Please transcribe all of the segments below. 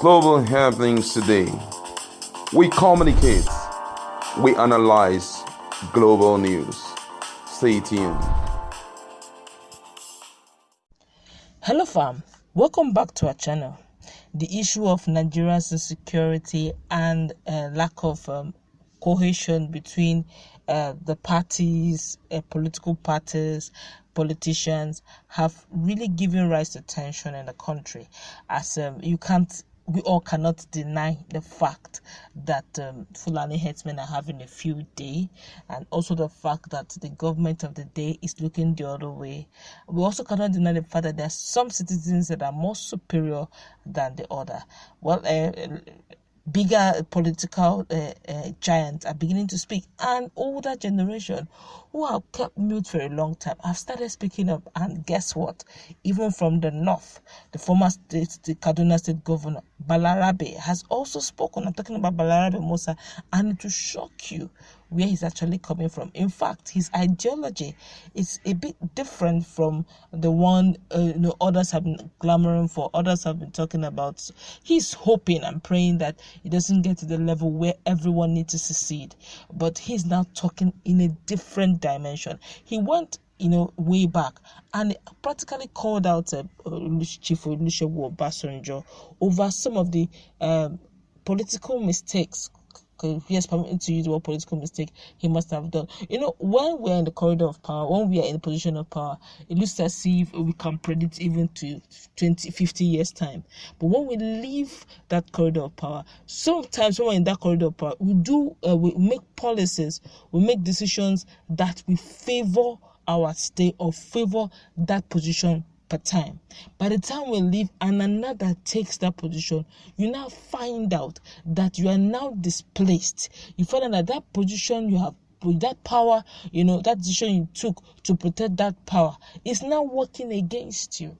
global happenings today. We communicate, we analyze global news. Stay tuned. Hello fam, welcome back to our channel. The issue of Nigeria's insecurity and lack of cohesion between the parties, political parties, politicians have really given rise to tension in the country, as we all cannot deny the fact that Fulani headsmen are having a field day, and also the fact that the government of the day is looking the other way. We also cannot deny the fact that there are some citizens that are more superior than the other. Well, bigger political giants are beginning to speak, and older generation who have kept mute for a long time have started speaking up. And guess what? Even from the north, the former state, the Kaduna state governor, Balarabe, has also spoken. I'm talking about Balarabe Musa, and it will shock you where he's actually coming from. In fact, his ideology is a bit different from the one others have been clamoring for, others have been talking about. He's hoping and praying that it doesn't get to the level where everyone needs to secede, but he's now talking in a different dimension. He went way back and practically called out Chief Olusegun Obasanjo over some of the political mistakes. Yes, permitted to use the word political mistake he must have done. When we're in the corridor of power, when we are in the position of power, it looks as if we can predict even to 50 years time. But when we leave that corridor of power, sometimes when we're in that corridor of power, we make policies, we make decisions that we favor our stay or favor that position per time. By the time we leave and another takes that position, you now find out that you are now displaced. You find out that position you have, with that power, that decision you took to protect that power is now working against you.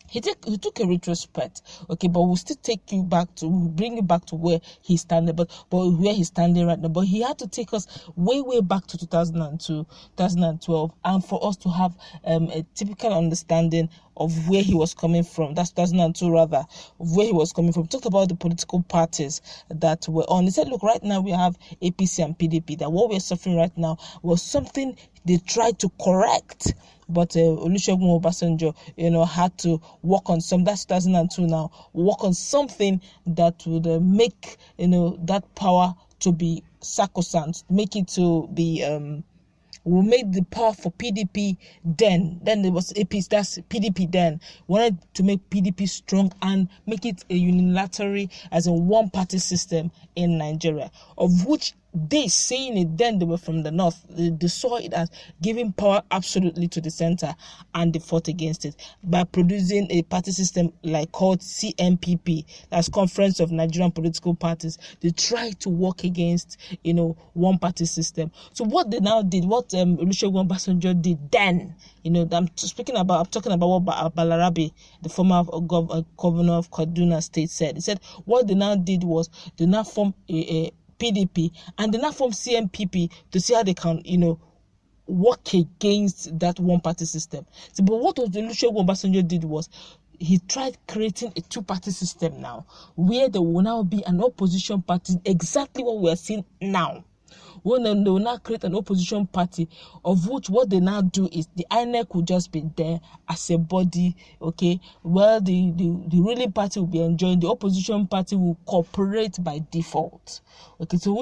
He took a retrospect, okay, but we'll still bring you back to where he's standing, but where he's standing right now. But he had to take us way back to 2002, 2012, and for us to have a typical understanding of where he was coming from. That's 2002 rather, of where he was coming from. He talked about the political parties that were on. He said, look, right now we have APC and PDP, that what we're suffering right now was something they tried to correct. But Olusegun Obasanjo, had to work on some. That's 2002 now. Work on something that would make, that power to be sacrosanct. Make it to be. We made the power for PDP then. Then there was APC. That's PDP then. Wanted to make PDP strong and make it a unilateral, as a one-party system in Nigeria, of which they saying it then, they were from the north. They saw it as giving power absolutely to the center, and they fought against it by producing a party system called CNPP, that's Conference of Nigerian Political Parties. They tried to work against one party system. So what they now did, what Olusegun Obasanjo did then, I'm talking about what Balarabe, the former governor of Kaduna state, said. He said what they now did was they now formed a PDP, and they now form CNPP to see how they can, work against that one-party system. So, but what Olusegun Obasanjo did was he tried creating a two-party system now, where there will now be an opposition party, exactly what we are seeing now. When they will now create an opposition party, of which what they now do is the INEC will just be there as a body, okay? Well, the ruling party will be enjoying, the opposition party will cooperate by default, okay? So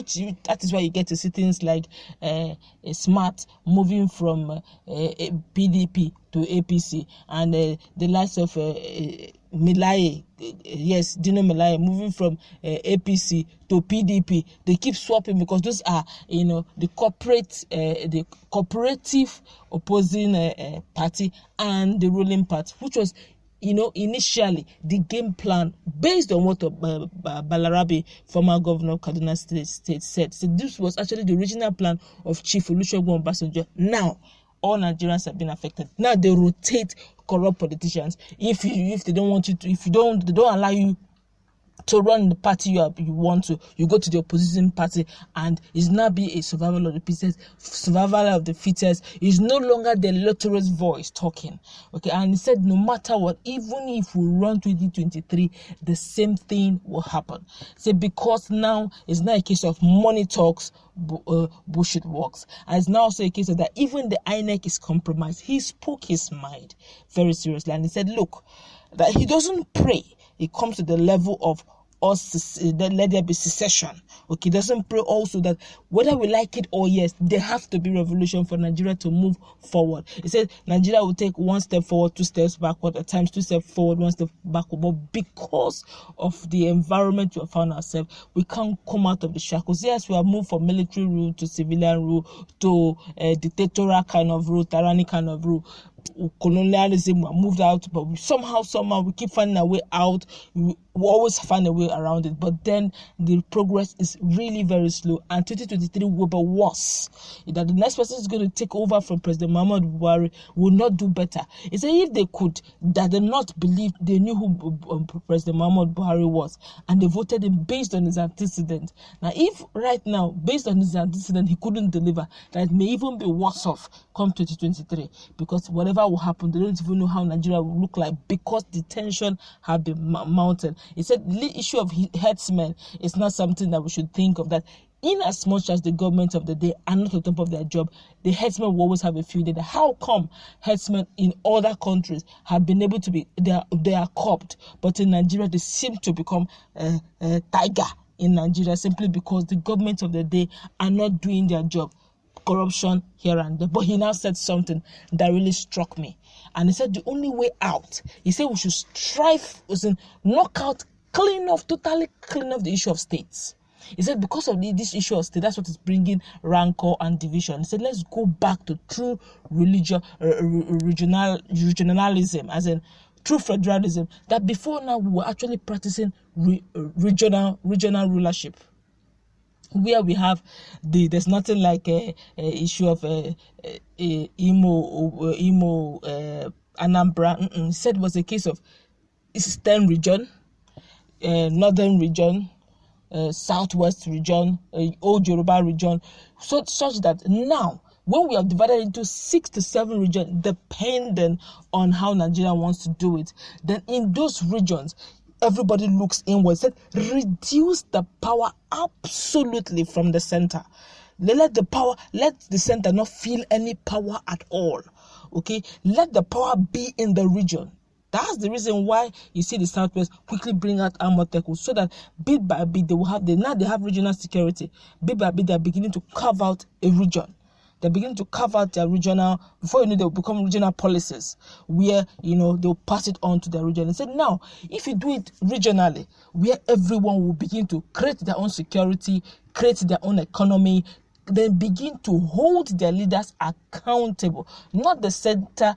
that is why you get to see things like a SMART moving from PDP to APC, and the likes of Milaye, yes, Dino Milaye, moving from APC to PDP. They keep swapping because those are, the cooperative opposing party and the ruling party, which was, initially the game plan based on what Balarabe, former governor of Kaduna State, said. So this was actually the original plan of Chief Olusegun Obasanjo. Now, all Nigerians have been affected. Now they rotate corrupt politicians. If they don't want you to, they don't allow you to run the party you want to, you go to the opposition party, and it's now be a survival of the fittest. It's no longer the electorate's voice talking. Okay, and he said no matter what, even if we run 2023, the same thing will happen. So because now it's not a case of money talks, bullshit works, and it's now also a case of that even the INEC is compromised. He spoke his mind very seriously, and he said, look, that he doesn't pray it comes to the level of us, let there be secession. Okay, doesn't pray also that whether we like it or yes, there have to be revolution for Nigeria to move forward. He said Nigeria will take one step forward, 2 steps backward, at times 2 steps forward, 1 step backward. But because of the environment we have found ourselves, we can't come out of the shackles. Yes, we have moved from military rule to civilian rule to dictatorial kind of rule, tyrannic kind of rule. Colonialism moved out, but somehow we keep finding a way out. We always find a way around it, but then the progress is really very slow, and 2023 will be worse. That the next person is going to take over from President Muhammadu Buhari will not do better. He said if they could, that they not believe, they knew who President Muhammadu Buhari was, and they voted him based on his antecedent. Now if right now, based on his antecedent, he couldn't deliver, that may even be worse off come 2023, because whatever will happen, they don't even know how Nigeria will look like, because the tension have been mounted. He said the issue of herdsmen is not something that we should think of, that in as much as the government of the day are not on top of their job, the herdsmen will always have a field day. How come herdsmen in other countries have been able to be, they are copped, but in Nigeria they seem to become tiger in Nigeria, simply because the government of the day are not doing their job. Corruption here and there. But he now said something that really struck me, and he said the only way out, he said we should strive, totally clean off the issue of states. He said because of this issue of state, that's what is bringing rancor and division. He said let's go back to true regionalism, as in true federalism, that before now we were actually practicing regional rulership, where we have there's nothing like a issue of Imo Anambra. He said it was a case of Eastern region, Northern region, Southwest region, Old Yoruba region, such that now when we are divided into 6 to 7 regions, depending on how Nigeria wants to do it, then in those regions everybody looks inward. Said reduce the power absolutely from the center. Let the center not feel any power at all. Okay, let the power be in the region. That's the reason why you see the Southwest quickly bring out Amoteku, so that bit by bit they have regional security. Bit by bit they're beginning to carve out a region. They're beginning to carve out their regional, before you know, they'll become regional policies where, they'll pass it on to their region. And said, now, if you do it regionally, where everyone will begin to create their own security, create their own economy, then begin to hold their leaders accountable, not the center,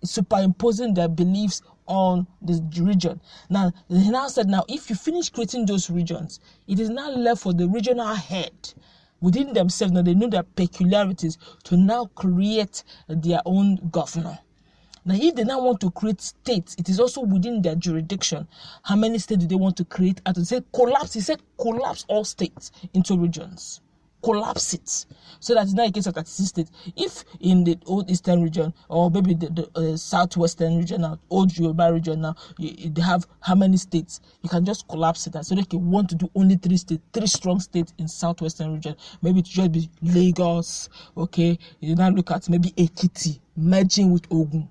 superimposing their beliefs on the region. Now, he now said, if you finish creating those regions, it is now left for the regional head within themselves. Now they know their peculiarities to now create their own governor. Now, if they now want to create states, it is also within their jurisdiction. How many states do they want to create? And to say collapse, he said collapse all states into regions. Collapse it, so that it's not a case of 36 states. If in the old Eastern region, or maybe the Southwestern region now, old Yoruba region now, they have how many states? You can just collapse it, and so they can want to do only 3 states, 3 strong states in Southwestern region. Maybe it should be Lagos. Okay, you now look at maybe Ekiti merging with Ogun,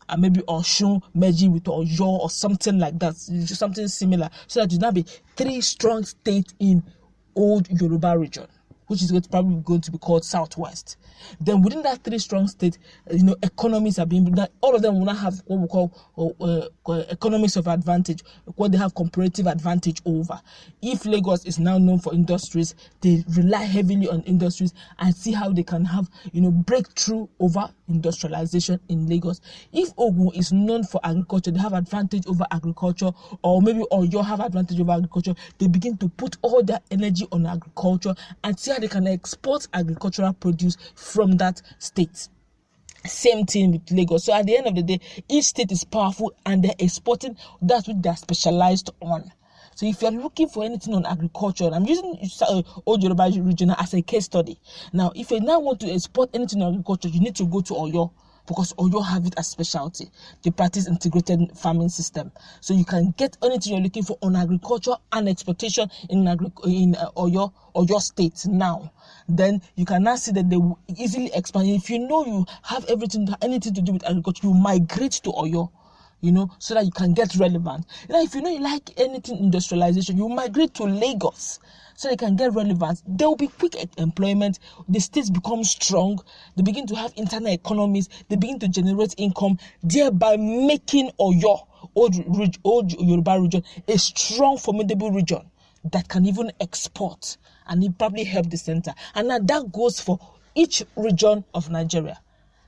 and maybe Osun merging with Oyo, or something like that, something similar, so that you now be 3 strong states in old Yoruba region, which is probably going to be called Southwest. Then within that 3 strong states, economies are being, all of them will not have what we call economics of advantage, what they have comparative advantage over. If Lagos is now known for industries, they rely heavily on industries and see how they can have, breakthrough over industrialization in Lagos. If Ogun is known for agriculture, they have advantage over agriculture, or maybe Oyo have advantage over agriculture. They begin to put all their energy on agriculture and see how they can export agricultural produce from that state. Same thing with Lagos. So at the end of the day, each state is powerful and they're exporting that which they're specialized on. So if you're looking for anything on agriculture, I'm using Old Yoruba region as a case study. Now, if you now want to export anything on agriculture, you need to go to Oyo, because Oyo have it as specialty. They practice integrated farming system. So you can get anything you're looking for on agriculture and exportation in Oyo State now. Then you can now see that they will easily expand. If you know you have anything to do with agriculture, you migrate to Oyo, so that you can get relevant. If you know you like anything industrialization, you migrate to Lagos so they can get relevant. There will be quick employment. The states become strong. They begin to have internal economies. They begin to generate income, thereby making Oyo, Old Yoruba region, a strong, formidable region that can even export, and it probably help the center. And now that goes for each region of Nigeria.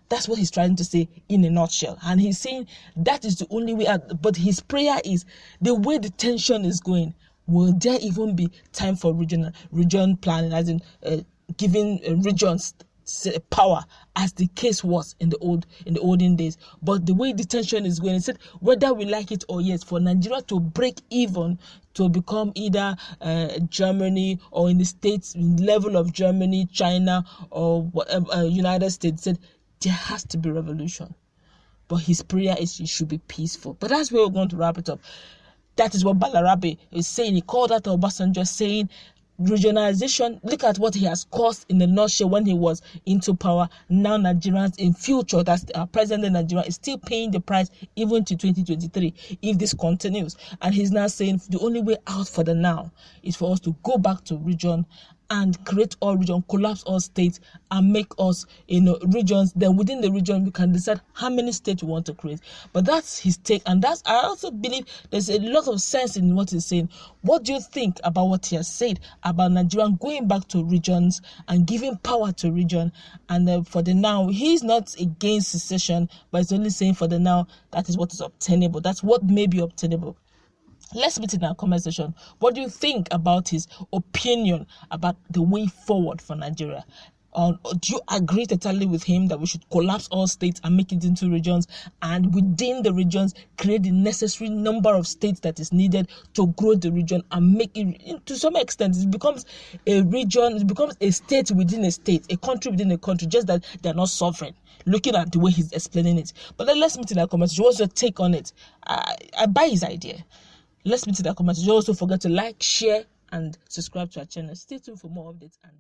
That's what he's trying to say in a nutshell. And he's saying that is the only way out. But his prayer is, the way the tension is going, will there even be time for region planning, as in giving regions power, as the case was in the olden days? But the way the tension is going, he said, whether we like it or yes, for Nigeria to break even, to become either Germany, or in the states level of Germany, China, or whatever, United States, said there has to be revolution. But his prayer is it should be peaceful. But that's where we're going to wrap it up. That is what Balarabe is saying. He called out Obasanjo, saying regionalization, look at what he has caused in the nutshell when he was into power. Now Nigerians in future, that's our president in Nigeria, is still paying the price even to 2023 if this continues. And he's now saying the only way out for the now is for us to go back to region and create all region, collapse all states, and make us, regions. Then within the region, we can decide how many states we want to create. But that's his take, and I also believe there's a lot of sense in what he's saying. What do you think about what he has said about Nigeria going back to regions and giving power to region? And for the now, he's not against secession, but he's only saying for the now, that is what is obtainable. That's what may be obtainable. Let's meet in our comment section. What do you think about his opinion about the way forward for Nigeria? Do you agree totally with him that we should collapse all states and make it into regions, and within the regions create the necessary number of states that is needed to grow the region and make it, to some extent, it becomes a region, it becomes a state within a state, a country within a country, just that they're not sovereign, looking at the way he's explaining it. But let's meet in our comment section. What's your take on it? I buy his idea. Let's meet in the comments. Don't also forget to like, share, and subscribe to our channel. Stay tuned for more updates. And